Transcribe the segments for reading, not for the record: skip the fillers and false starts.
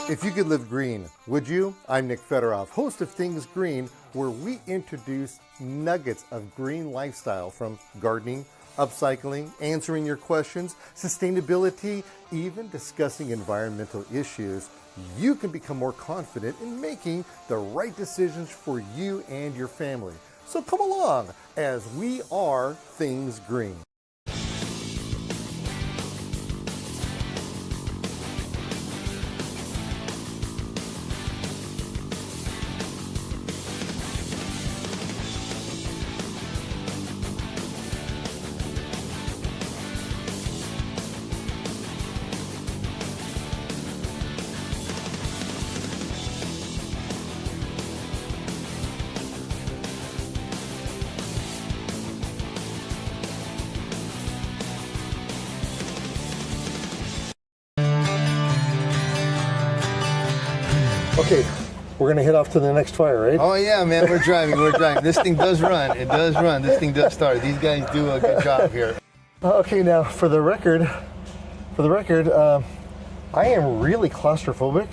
If you could live green, would you? I'm Nick Fedorov, host of Things Green, where we introduce nuggets of green lifestyle from gardening, upcycling, answering your questions, sustainability, even discussing environmental issues. You can become more confident in making the right decisions for you and your family. So come along as we are Things Green. Okay, we're gonna head off to the next fire, right? Oh yeah, man, we're driving. This thing does run. It does run. This thing does start. These guys do a good job here. Okay, now for the record, I am really claustrophobic,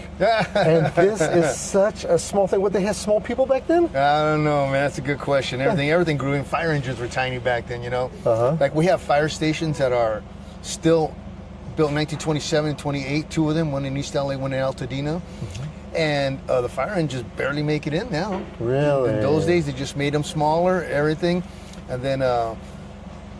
and this is such a small thing. What, they had small people back then? I don't know, man. That's a good question. Everything grew in. Fire engines were tiny back then, you know. Like we have fire stations that are still built in 1927 and 28. Two of them, one in East LA, one in Altadena. And the fire engines barely make it in now. Really? In those days, they just made them smaller, everything. And then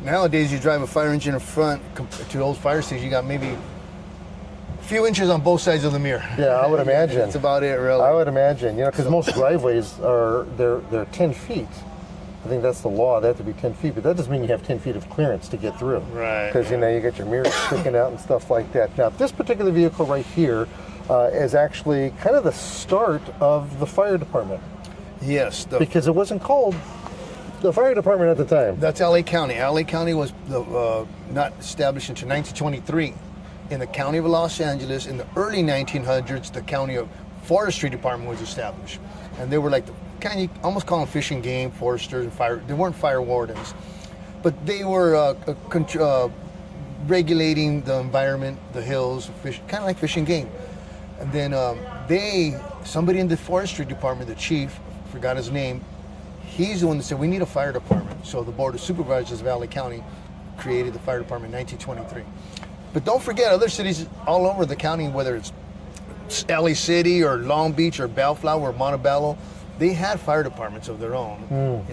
nowadays, you drive a fire engine in front to those fire stations, you got maybe a few inches on both sides of the mirror. Yeah, I would imagine. That's about it, really. I would imagine, because most driveways they're 10 feet. I think that's the law. They have to be 10 feet, but that doesn't mean you have 10 feet of clearance to get through. Right. Because, you got your mirrors sticking out and stuff like that. Now, this particular vehicle right here is actually kind of the start of the fire department. Yes. Because it wasn't called the fire department at the time. That's LA County. LA County was not established until 1923. In the county of Los Angeles, in the early 1900s, the county of forestry department was established. And they were like, you almost call them fish and game, foresters and fire. They weren't fire wardens. But they were regulating the environment, the hills, fish, kind of like fish and game. And then somebody in the forestry department, the chief, forgot his name, he's the one that said, we need a fire department. So the Board of Supervisors of LA County created the fire department in 1923. But don't forget, other cities all over the county, whether it's LA City or Long Beach or Bellflower or Montebello, they had fire departments of their own.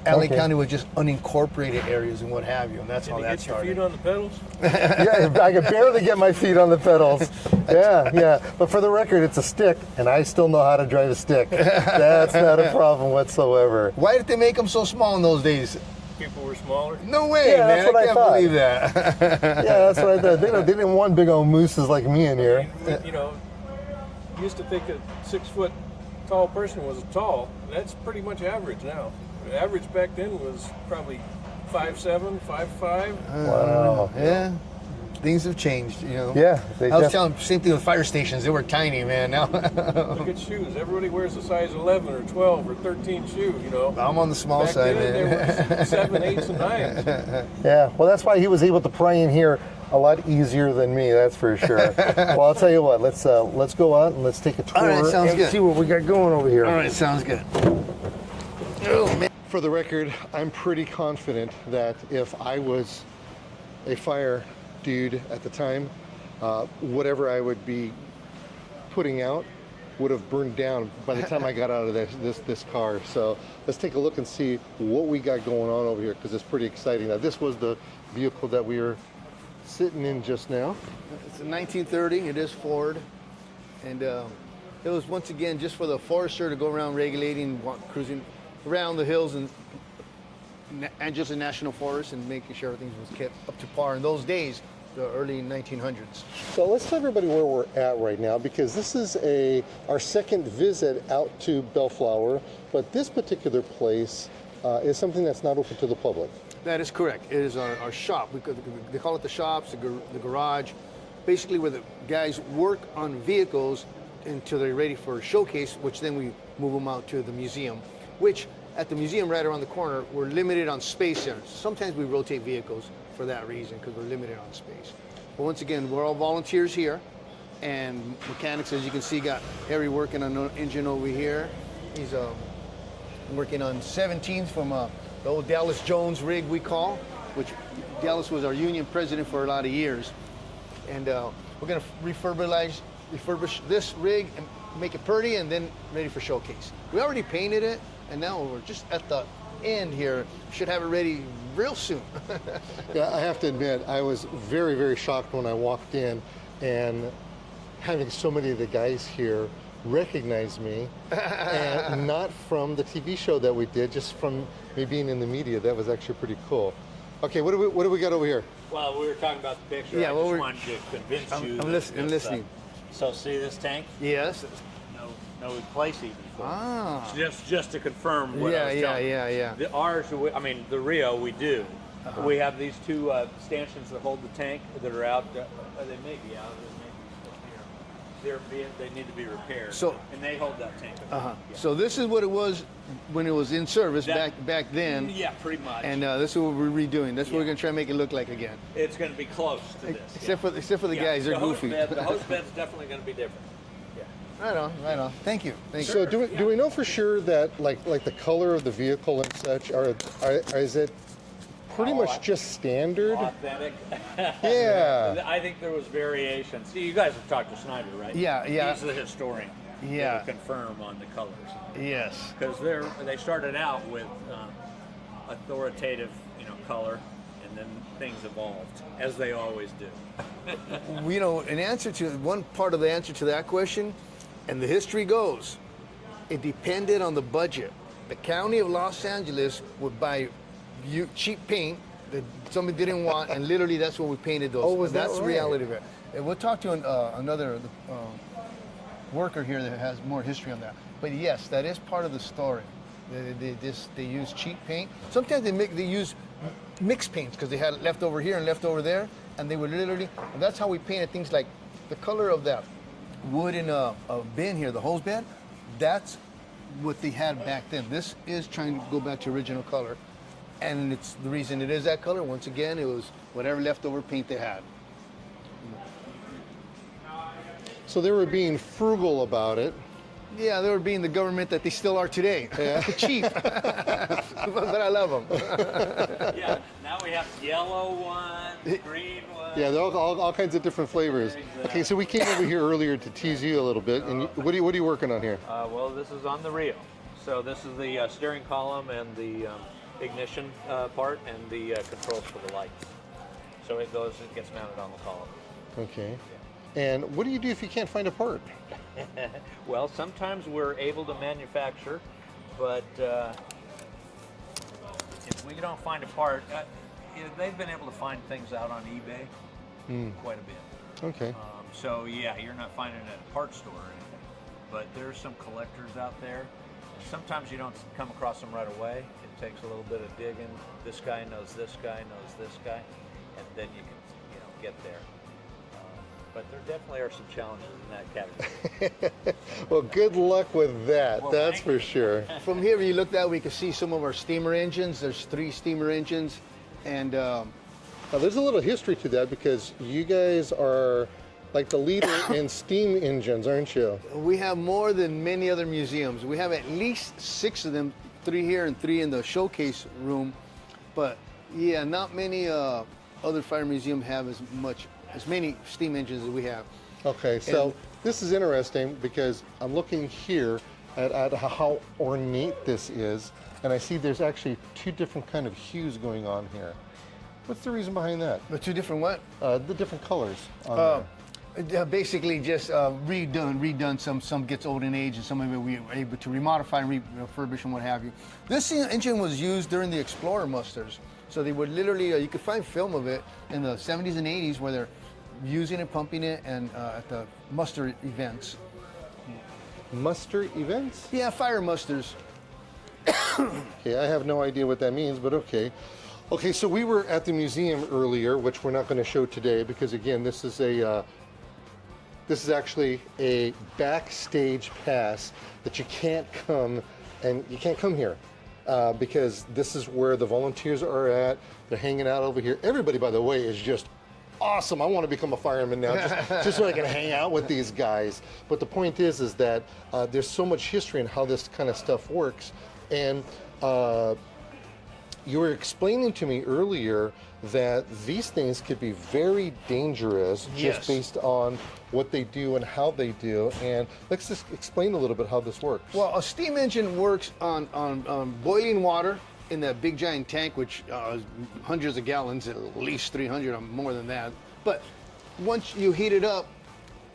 LA County was just unincorporated areas and what have you, and that's how that started. Can you get your feet on the pedals? Yeah, I could barely get my feet on the pedals. Yeah. But for the record, it's a stick, and I still know how to drive a stick. That's not a problem whatsoever. Why did they make them so small in those days? People were smaller? No way, Yeah, man. that's what I I can't thought. believe that. Yeah, that's what I thought. They didn't want big old mooses like me in here. Used to think a 6 foot tall person was tall. That's pretty much average now. The average back then was probably 5'7", 5'5". Wow. Yeah. Things have changed, Yeah. I was telling same thing with fire stations. They were tiny, man. Now Look at shoes. Everybody wears a size 11 or 12 or 13 shoe, I'm on the small Back side, then, man. There were 7, 8s, and 9s. Yeah, well, that's why he was able to pry in here a lot easier than me, that's for sure. Well, I'll tell you what, let's go out and let's take a tour. All right, sounds and good. see what we got going over here. All right, sounds good. Oh, man. For the record, I'm pretty confident that if I was a fire dude at the time, whatever I would be putting out would have burned down by the time I got out of this car. So let's take a look and see what we got going on over here, because it's pretty exciting. Now, this was the vehicle that we were sitting in just now. It's a 1930. It is Ford, and it was once again just for the forester to go around regulating, cruising around the hills and Angeles National Forest and making sure everything was kept up to par in those days, the early 1900s. So let's tell everybody where we're at right now, because this is our second visit out to Bellflower, but this particular place is something that's not open to the public. That is correct. It is our shop. They call it the shops, the garage, basically where the guys work on vehicles until they're ready for a showcase, which then we move them out to the museum, which at the museum right around the corner, we're limited on space there. Sometimes we rotate vehicles for that reason, because we're limited on space. But once again, we're all volunteers here, And mechanics, as you can see, got Harry working on an engine over here. He's working on 17s from the old Dallas Jones rig we call, which Dallas was our union president for a lot of years. And we're gonna refurbish this rig and make it pretty and then ready for showcase. We already painted it, and now we're just at the end here. Should have it ready real soon. Yeah, I have to admit, I was very, very shocked when I walked in, and having so many of the guys here recognize me, and not from the TV show that we did, just from me being in the media. That was actually pretty cool. Okay, what do we got over here? Well, we were talking about the picture. Yeah, I well, just we're- wanted to convince I'm you. listening. So see this tank? Yes. No replacing before. Ah. Just to confirm what I was telling you. Yeah. The ours, I mean the Rio, we do. We have these two stanchions that hold the tank that are out. They may be out. They need to be repaired. And they hold that tank. Uh-huh. Yeah. So this is what it was when it was in service That- back then. Yeah, pretty much. And this is what we're redoing. That's what we're Yeah. gonna try to make it look like again. it's going to be close to this. Except for the Yeah. guys, they're the hose goofy. bed- the hose bed's definitely going to be different. Right on. Thank you. So do we know for sure that like the color of the vehicle and such is it pretty much just standard? Authentic. Yeah. I think there was variation. See, you guys have talked to Snyder, right? Yeah. He's the historian. Yeah. He'll confirm on the colors Yes. because they started out with authoritative, color, and then things evolved as they always do. One part of the answer to that question, and the history goes, it depended on the budget. The county of Los Angeles would buy cheap paint that somebody didn't want, and literally that's when we painted those. Oh, was that that's the right? reality of it. And we'll talk to another worker here that has more history on that. But yes, that is part of the story. They use cheap paint. Sometimes they use mixed paints because they had it left over here and left over there, and they would literally. And that's how we painted things like the color of that wood in a bin here, the hose bed. That's what they had back then. This is trying to go back to original color, and it's the reason it is that color. Once again, it was whatever leftover paint they had. So they were being frugal about it. Yeah, they were being the government that they still are today. Yeah. Cheap, but I love them. Yeah. Now we have yellow ones, green ones. Yeah, they're all kinds of different flavors. Okay, so we came over here earlier to tease you a little bit, and what are you working on here? Well, this is on the Rio. So this is the steering column and the ignition part and the controls for the lights. So it gets mounted on the column. Okay. And what do you do if you can't find a part? Well, sometimes we're able to manufacture, but if we don't find a part, they've been able to find things out on eBay quite a bit. Okay. So yeah, you're not finding it at a parts store or anything, but there's some collectors out there. Sometimes you don't come across them right away. It takes a little bit of digging. This guy knows this guy knows this guy, and then you can get there. But there definitely are some challenges in that category. Well, good luck with that. Well, that's thank for you. sure. From here, you look that we can see some of our steamer engines. There's 3 steamer engines, and Now, there's a little history to that because you guys are like the leader in steam engines, aren't you? we have more than many other museums. We have at least 6 of them, 3 here and 3 in the showcase room. But yeah, not many other fire museums have as many steam engines as we have. Okay, so And- this is interesting because I'm looking here at how ornate this is, and I see there's actually 2 different kind of hues going on here. What's the reason behind that? The 2 different what? The different colors on there. Basically just redone. Some gets old in age, and some of it we were able to remodify and refurbish and what have you. This engine was used during the Explorer musters. So they would literally, you could find film of it in the 70s and 80s where they're using it, pumping it, and at the muster events. Muster events? Yeah, fire musters. Okay, I have no idea what that means, but okay. Okay, so we were at the museum earlier, which we're not going to show today because again, this is actually a backstage pass that you can't come here. Because this is where the volunteers are at. They're hanging out over here. Everybody, by the way, is just awesome. I want to become a fireman now, just so I can hang out with these guys. But the point is that there's so much history in how this kind of stuff works. And you were explaining to me earlier that these things could be very dangerous Yes. just based on what they do and how they do. And let's just explain a little bit how this works. Well, a steam engine works on boiling water in that big giant tank, which is hundreds of gallons, at least 300 or more than that. But once you heat it up,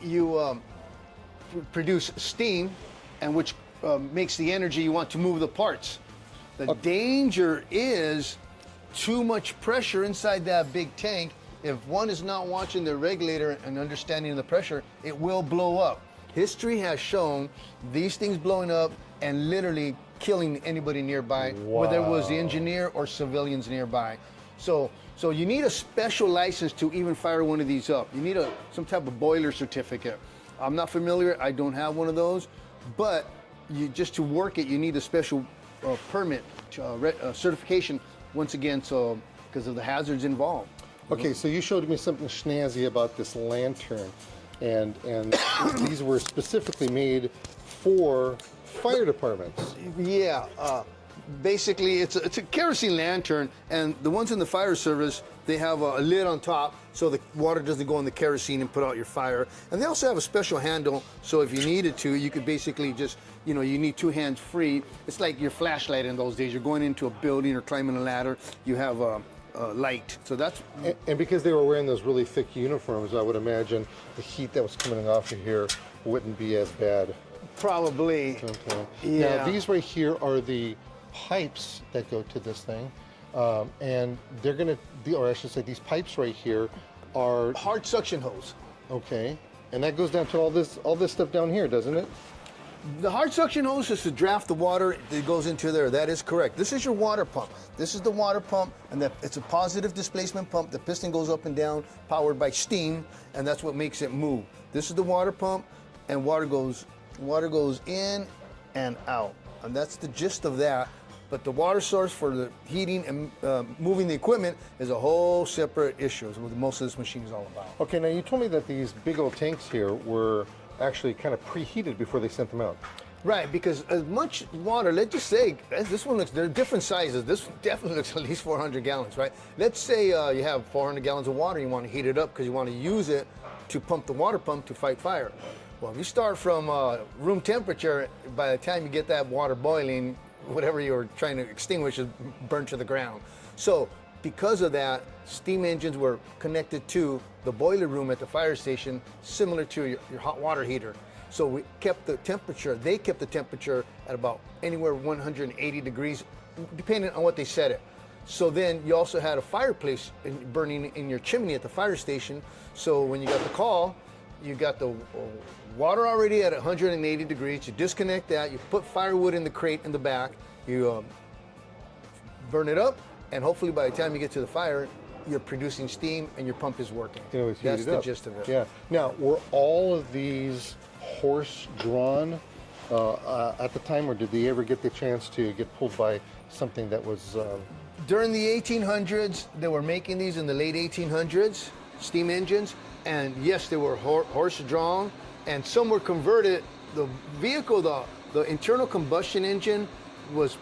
you produce steam, and which makes the energy you want to move the parts. The danger is too much pressure inside that big tank. If one is not watching the regulator and understanding the pressure, it will blow up. History has shown these things blowing up and literally killing anybody nearby, whether it was the engineer or civilians nearby. So you need a special license to even fire one of these up. You need some type of boiler certificate. I'm not familiar, I don't have one of those, but just to work it, you need a special permit, certification, once again, so because of the hazards involved. Okay, so you showed me something snazzy about this lantern, and these were specifically made for fire departments. Yeah, basically it's a kerosene lantern, and the ones in the fire service, they have a lid on top so the water doesn't go in the kerosene and put out your fire. And they also have a special handle, so if you needed to, you could basically just, you need two hands free. It's like your flashlight in those days. You're going into a building or climbing a ladder, you have a light. So that's... And because they were wearing those really thick uniforms, I would imagine the heat that was coming off of here wouldn't be as bad. Probably. Okay. Yeah. Now, these right here are the pipes that go to this thing. And they're going to, or I should say, these pipes right here are... Hard suction hose. Okay. And that goes down to all this stuff down here, doesn't it? The hard suction hose is to draft the water that goes into there. That is correct. This is your water pump. This is the water pump, and it's a positive displacement pump. The piston goes up and down, powered by steam, and that's what makes it move. This is the water pump, and water goes in and out, and that's the gist of that. But the water source for the heating and moving the equipment is a whole separate issue. Is what most of this machine is all about. Okay, now you told me that these big old tanks here were actually kind of preheated before they sent them out. Right, because as much water, let's just say, this one looks, they're different sizes. This definitely looks at least 400 gallons, right? Let's say you have 400 gallons of water, you want to heat it up because you want to use it to pump the water pump to fight fire. Well, if you start from room temperature, by the time you get that water boiling, whatever you're trying to extinguish is burned to the ground. So because of that, steam engines were connected to the boiler room at the fire station, similar to your hot water heater. So we kept the temperature, they kept the temperature at about anywhere 180 degrees, depending on what they set it. So then you also had a fireplace burning in your chimney at the fire station. So when you got the call, you got the water already at 180 degrees. You disconnect that, you put firewood in the crate in the back, you burn it up, and hopefully by the time you get to the fire, you're producing steam and your pump is working. That's the gist of it. Yeah. Now, were all of these horse-drawn at the time, or did they ever get the chance to get pulled by something that was... During the 1800s, they were making these in the late 1800s, steam engines, and yes, they were horse-drawn, and some were converted. The vehicle, the internal combustion engine was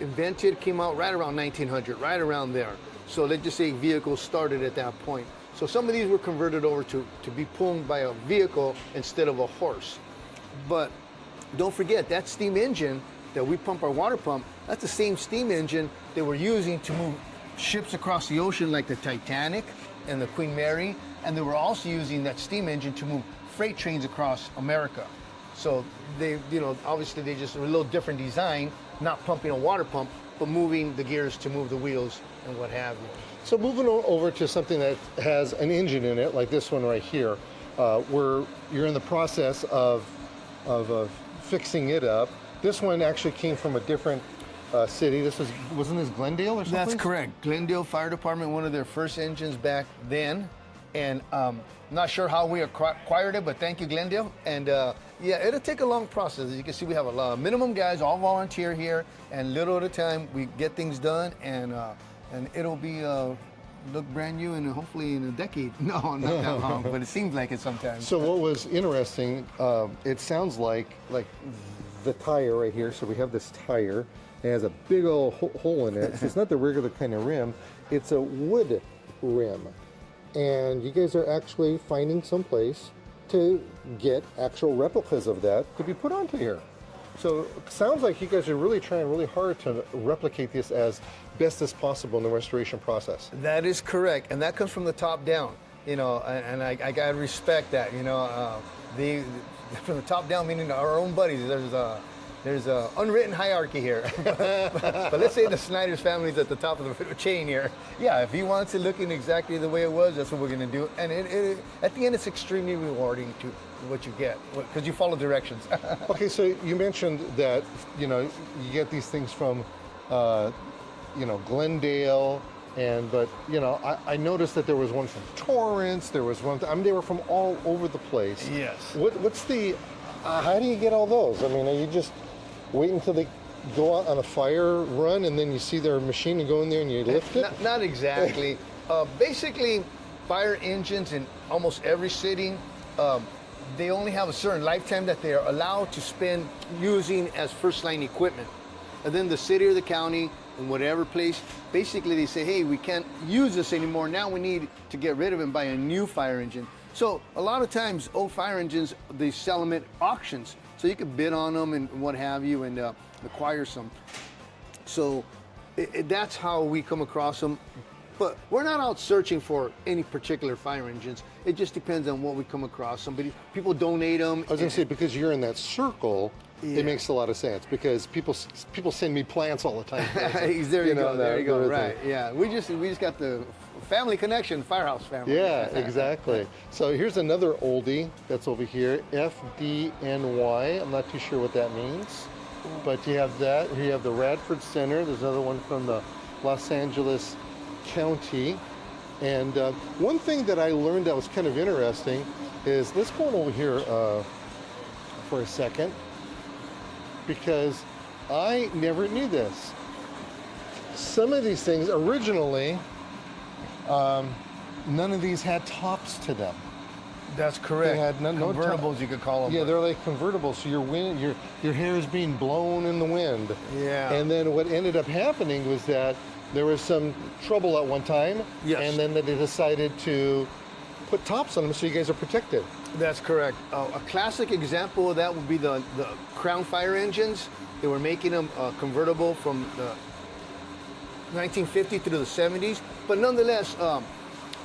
invented, came out right around 1900, right around there. So let's just say vehicles started at that point. So some of these were converted over to be pulled by a vehicle instead of a horse. But don't forget, that steam engine that we pump our water pump, that's the same steam engine they were using to move ships across the ocean like the Titanic and the Queen Mary. And they were also using that steam engine to move freight trains across America. So they, obviously they just a little different design, not pumping a water pump, but moving the gears to move the wheels and what have you. So moving over to something that has an engine in it, like this one right here, where you're in the process of fixing it up. This one actually came from a different city. Wasn't this Glendale or something? That's correct. Glendale Fire Department, one of their first engines back then. And not sure how we acquired it, but thank you, Glendale. And yeah, it'll take a long process. As you can see, we have a lot of minimum guys, all volunteer here, and little at a time we get things done, and it'll be look brand new and hopefully in a decade. No, not that long, but it seems like it sometimes. So what was interesting, it sounds like the tire right here. So we have this tire. It has a big old hole in it. So it's not the regular kind of rim. It's a wood rim. And you guys are actually finding some place to get actual replicas of that to be put onto here. So it sounds like you guys are really trying really hard to replicate this as best as possible in the restoration process. That is correct, and that comes from the top down. You know, and I gotta respect that. You know, from the top down, meaning our own buddies. There's a unwritten hierarchy here. But let's say the Snyder's family's at the top of the chain here. Yeah, if he wants it looking exactly the way it was, that's what we're gonna do. And at the end, it's extremely rewarding to what you get because you follow directions. Okay, so you mentioned that you get these things from Glendale, but I noticed that there was one from Torrance. There was one. I mean, they were from all over the place. Yes. What's the? How do you get all those? I mean, are you just wait until they go out on a fire run and then you see their machine and go in there and you lift it? Not exactly. Basically, fire engines in almost every city, they only have a certain lifetime that they are allowed to spend using as first line equipment. And then the city or the county, in whatever place, basically they say, hey, we can't use this anymore. Now we need to get rid of it and buy a new fire engine. So a lot of times, old fire engines, they sell them at auctions. So you can bid on them and what have you and acquire some. So that's how we come across them. But we're not out searching for any particular fire engines. It just depends on what we come across. People donate them. I was going to say, because you're in that circle, Yeah. it makes a lot of sense. Because people send me plants all the time. There you go. There you go. Right. Yeah. We just got the family connection, Firehouse family. Yeah, exactly. So here's another oldie that's over here, FDNY. I'm not too sure what that means, but you have that. Here you have the Radford Center. There's another one from the Los Angeles County. And one thing that I learned that was kind of interesting is, let's go on over here for a second, because I never knew this. Some of these things originally, none of these had tops to them. That's correct. They had no convertibles, top. you could call them. Yeah, they're like convertibles. So your hair is being blown in the wind. Yeah. And then what ended up happening was that there was some trouble at one time. Yes. And then they decided to put tops on them so you guys are protected. That's correct. A classic example of that would be the Crown fire engines. They were making them convertible from the 1950 through the 70s. But nonetheless,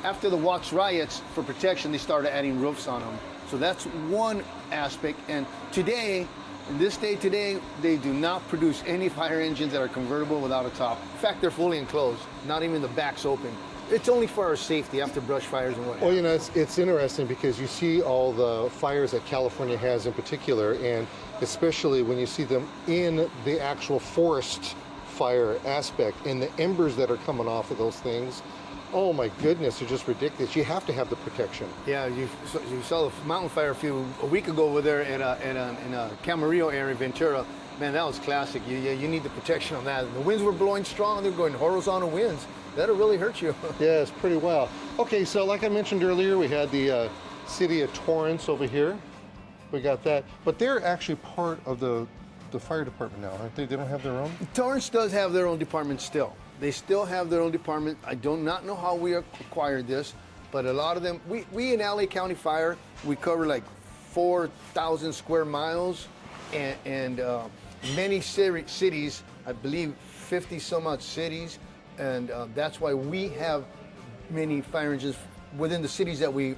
after the Watts riots, for protection, they started adding roofs on them. So that's one aspect. And today, in this day today, they do not produce any fire engines that are convertible without a top. In fact, they're fully enclosed, not even the back's open. It's only for our safety after brush fires and whatnot. Well, it's interesting because you see all the fires that California has in particular, and especially when you see them in the actual forest fire aspect and the embers that are coming off of those things. Oh my goodness, they're just ridiculous. You have to have the protection. Yeah, you saw the mountain fire a week ago over there in a Camarillo area, Ventura. Man, that was classic. You need the protection on that. The winds were blowing strong. They were going horizontal winds. That'll really hurt you. Yeah, it's pretty wild. Okay, so like I mentioned earlier, we had the city of Torrance over here. We got that, but they're actually part of the fire department now, aren't they? They don't have their own? Torrance does have their own department still. They still have their own department. I do not know how we acquired this, but a lot of them, we in LA County Fire, we cover like 4,000 square miles and many cities, I believe 50 some odd cities, and that's why we have many fire engines within the cities that we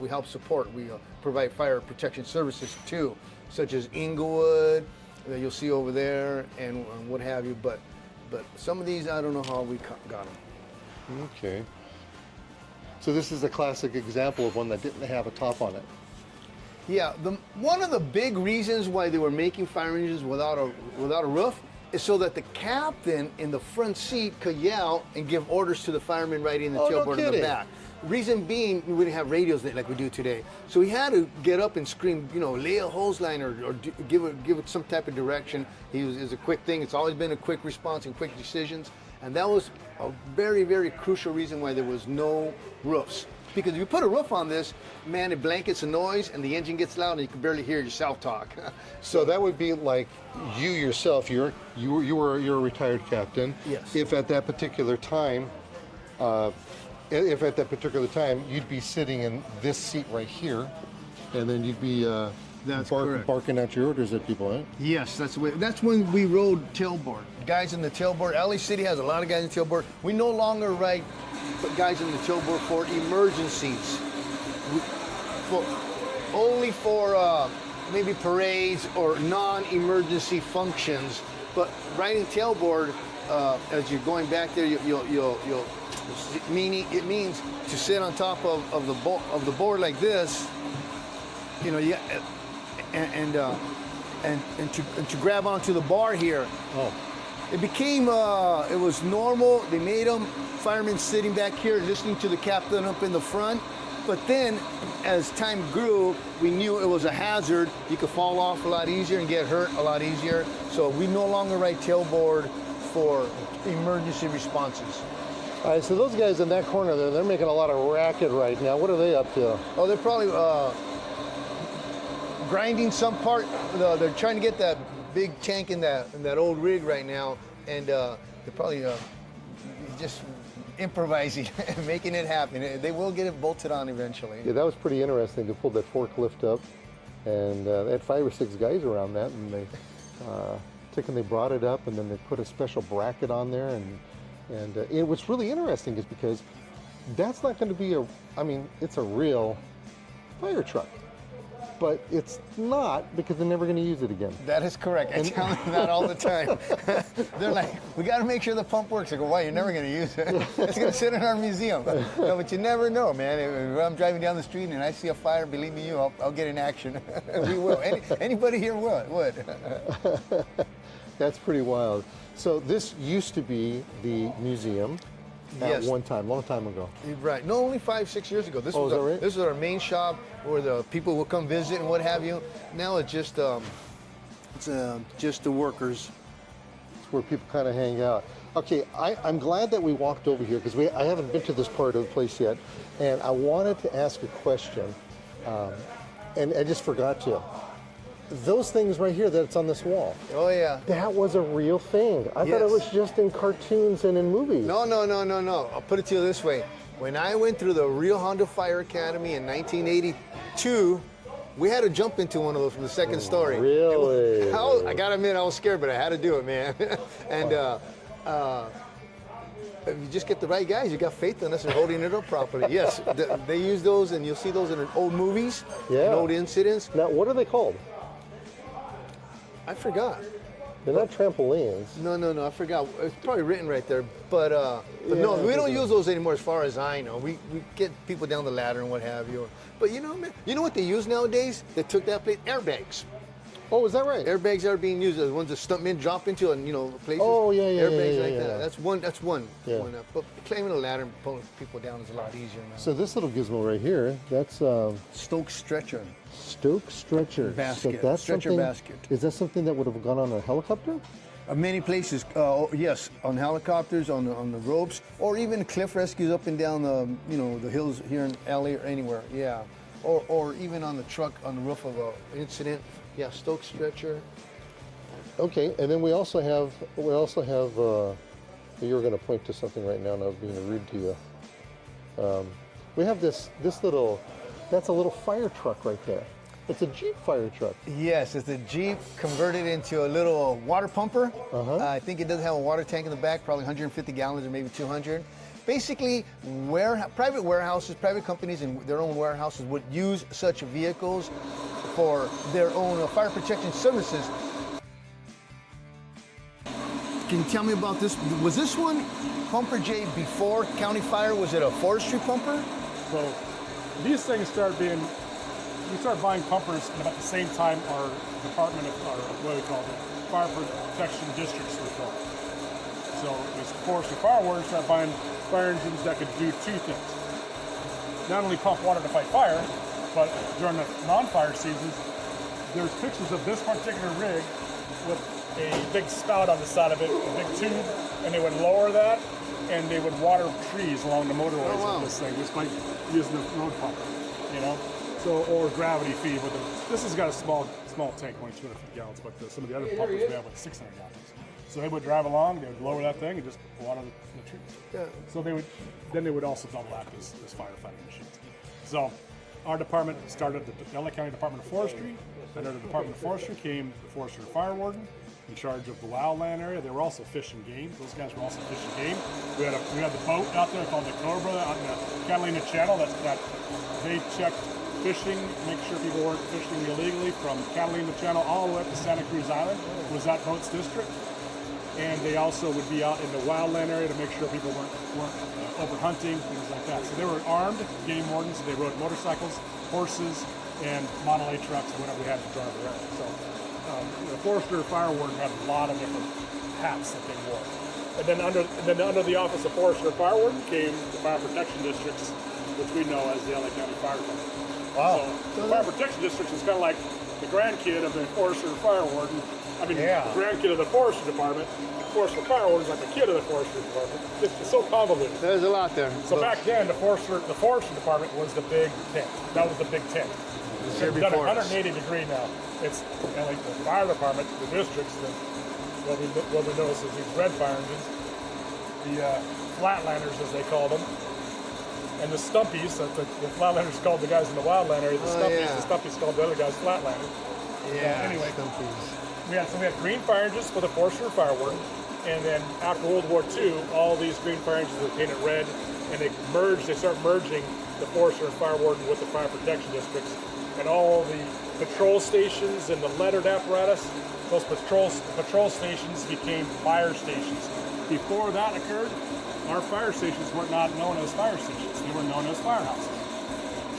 help support. We provide fire protection services too, such as Inglewood, that you'll see over there, and what have you. But some of these, I don't know how we got them. Okay. So this is a classic example of one that didn't have a top on it. Yeah, one of the big reasons why they were making fire engines without a roof is so that the captain in the front seat could yell and give orders to the firemen riding the tailboard in the back. Reason being, we didn't have radios like we do today. So he had to get up and scream, lay a hose line or give it some type of direction. It was a quick thing. It's always been a quick response and quick decisions. And that was a very, very crucial reason why there was no roofs. Because if you put a roof on this, man, it blankets the noise and the engine gets loud and you can barely hear yourself talk. So that would be like you yourself. You're a retired captain. Yes. If at that particular time, you'd be sitting in this seat right here, and then you'd be That's correct. barking out your orders at people, right? Yes, that's when we rode tailboard. Guys in the tailboard. LA City has a lot of guys in the tailboard. We no longer ride guys in the tailboard for emergencies. Only for maybe parades or non-emergency functions. But riding tailboard, as you're going back there, it means to sit on top of the board like this. You know, and to grab onto the bar here. Oh. It became, it was normal. They made them firemen sitting back here listening to the captain up in the front. But then, as time grew, we knew it was a hazard. You could fall off a lot easier and get hurt a lot easier. So we no longer ride tailboard for emergency responses. All right, so those guys in that corner there, they're making a lot of racket right now. What are they up to? Oh, they're probably grinding some part. They're trying to get that big tank in that old rig right now, and they're probably just improvising and making it happen. They will get it bolted on eventually. Yeah, that was pretty interesting. They pulled that forklift up, and they had 5 or 6 guys around that, and they they brought it up, and then they put a special bracket on there, and what's really interesting is because that's not going to be it's a real fire truck. But it's not, because they're never going to use it again. That is correct. I tell them that all the time. They're like, we got to make sure the pump works. I go, why? You're never going to use it. It's going to sit in our museum. No, but you never know, man. If I'm driving down the street and I see a fire, believe me, I'll get in action. We will. Anybody here would. That's pretty wild. So this used to be the museum at one time, long time ago. Right. No, only 5-6 years ago. This is that right? This was our main shop where the people will come visit and what have you. Now it's just the workers. It's where people kind of hang out. Okay, I'm glad that we walked over here because I haven't been to this part of the place yet, and I wanted to ask a question, and I just forgot to. Those things right here that's on this wall. Oh yeah. That was a real thing. I thought it was just in cartoons and in movies. No. I'll put it to you this way. When I went through the Rio Hondo Fire Academy in 1982, we had to jump into one of those from the second story. Really? I gotta admit, I was scared, but I had to do it, man. And if you just get the right guys, you got faith in us and holding it up properly. Yes, they use those, and you'll see those in old movies, and old incidents. Now, what are they called? I forgot. They're not trampolines. No, I forgot. It's probably written right there. But no, we don't use those anymore as far as I know. We get people down the ladder and what have you. But you know, man, you know what they use nowadays that took that place? Airbags. Oh, is that right? Airbags are being used as ones that stuntmen drop into and, places. Oh, yeah. Airbags like yeah. that. That's one. Yeah. But climbing a ladder and pulling people down is a lot easier now. So this little gizmo right here, that's Stokes stretcher. Stokes stretcher. Basket. So that's Stretcher basket. Is that something that would have gone on a helicopter? Many places, yes, on helicopters, on the ropes, or even cliff rescues up and down the hills here in LA or anywhere. Yeah, or even on the truck on the roof of an incident. Yeah, Stokes stretcher. Okay, and then we also have. You were going to point to something right now, and I was being rude to you. We have this little. That's a little fire truck right there. It's a Jeep fire truck. Yes, it's a Jeep converted into a little water pumper. I think it does have a water tank in the back, probably 150 gallons or maybe 200. Basically, private warehouses, private companies in their own warehouses would use such vehicles for their own fire protection services. Can you tell me about this? Was this one Pumper J before County Fire? Was it a forestry pumper? So these things we started buying pumpers at about the same time our department of, or what we call it, fire protection districts were formed. So these forestry fire wardens started buying fire engines that could do two things. Not only pump water to fight fire, but during the non-fire seasons, there's pictures of this particular rig with a big spout on the side of it, a big tube, and they would lower that, and they would water trees along the motorways wow. with this thing, just by using the road pump, you know? So, or gravity feed with it. This has got a small tank, only 250 gallons, but some of the other pumpers we have with 600 gallons. So they would drive along, they would lower that thing and just water the trees. Yeah. So they would also double lap this firefighting machines. So our department started the LA County Department of Forestry. Then under the Department of Forestry came the Forester and Fire Warden in charge of the wildland area. They were also fishing game. Those guys were also fishing game. We had the boat out there called the Cobra on the Catalina Channel that they checked fishing, make sure people weren't fishing illegally from Catalina Channel all the way up to Santa Cruz Island, was that boat's district. And they also would be out in the wildland area to make sure people weren't over hunting, things like that. So they were armed game wardens. They rode motorcycles, horses, and Model A trucks, whatever we had to drive around. So the Forester Fire Warden had a lot of different hats that they wore. And then under the Office of Forester Fire Warden came the Fire Protection Districts, which we know as the LA County Fire Department. Wow. So the Fire Protection Districts is kind of like the grandkid of the Forester Fire Warden. I mean, Yeah. the grandkid of the Forestry Department. The Forester Fire Warden is like the kid of the Forestry Department. It's so convoluted. There's a lot there. So back then, the Forestry Department was the big tent. That was the big tent. It's Here done before us. 180 degree now. It's and like the fire department, the districts, what we notice is these red fire engines, the flatlanders as they call them, and the stumpies. The flatlanders called the guys in the wildland area the stumpies. yeah. The stumpies called the other guys flatlanders. Yeah. Anyway. Stumpies. We had green fire engines for the Forester Fire Warden, and then after World War II, all these green fire engines were painted red, and they started merging the Forester and Fire Warden with the fire protection districts, and all the patrol stations and the lettered apparatus, those patrol stations became fire stations. Before that occurred, our fire stations were not known as fire stations; they were known as firehouses.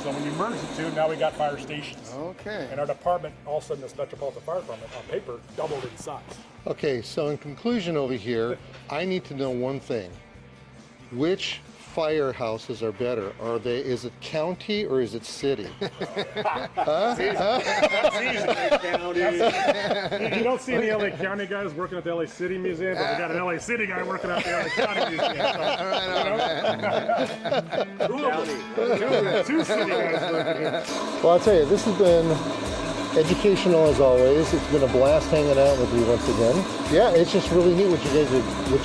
So when you merge the two, now we got fire stations. Okay. And our department, all of a sudden, this Metropolitan Fire Department, on paper, doubled in size. Okay, so in conclusion over here, I need to know one thing. Which firehouses are better? Is it county or is it city? That's easy. You don't see any LA County guys working at the LA City Museum, but we got an LA City guy working at the LA County Museum. Two city guys working here. Well, I'll tell you, this has been educational as always. It's been a blast hanging out with you once again. Yeah, it's just really neat what you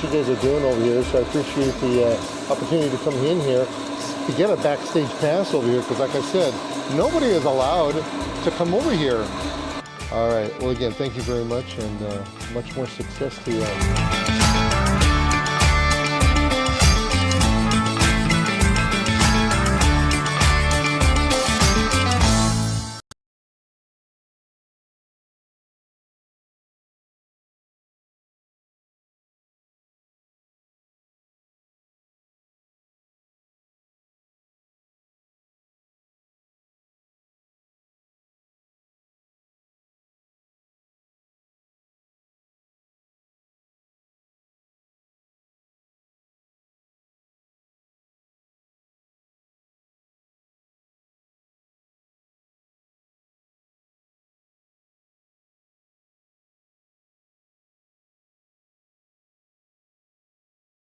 guys are doing over here. So I appreciate the opportunity to come in here to get a backstage pass over here, because like I said, nobody is allowed to come over here. All right. Well, again, thank you very much, and much more success to you.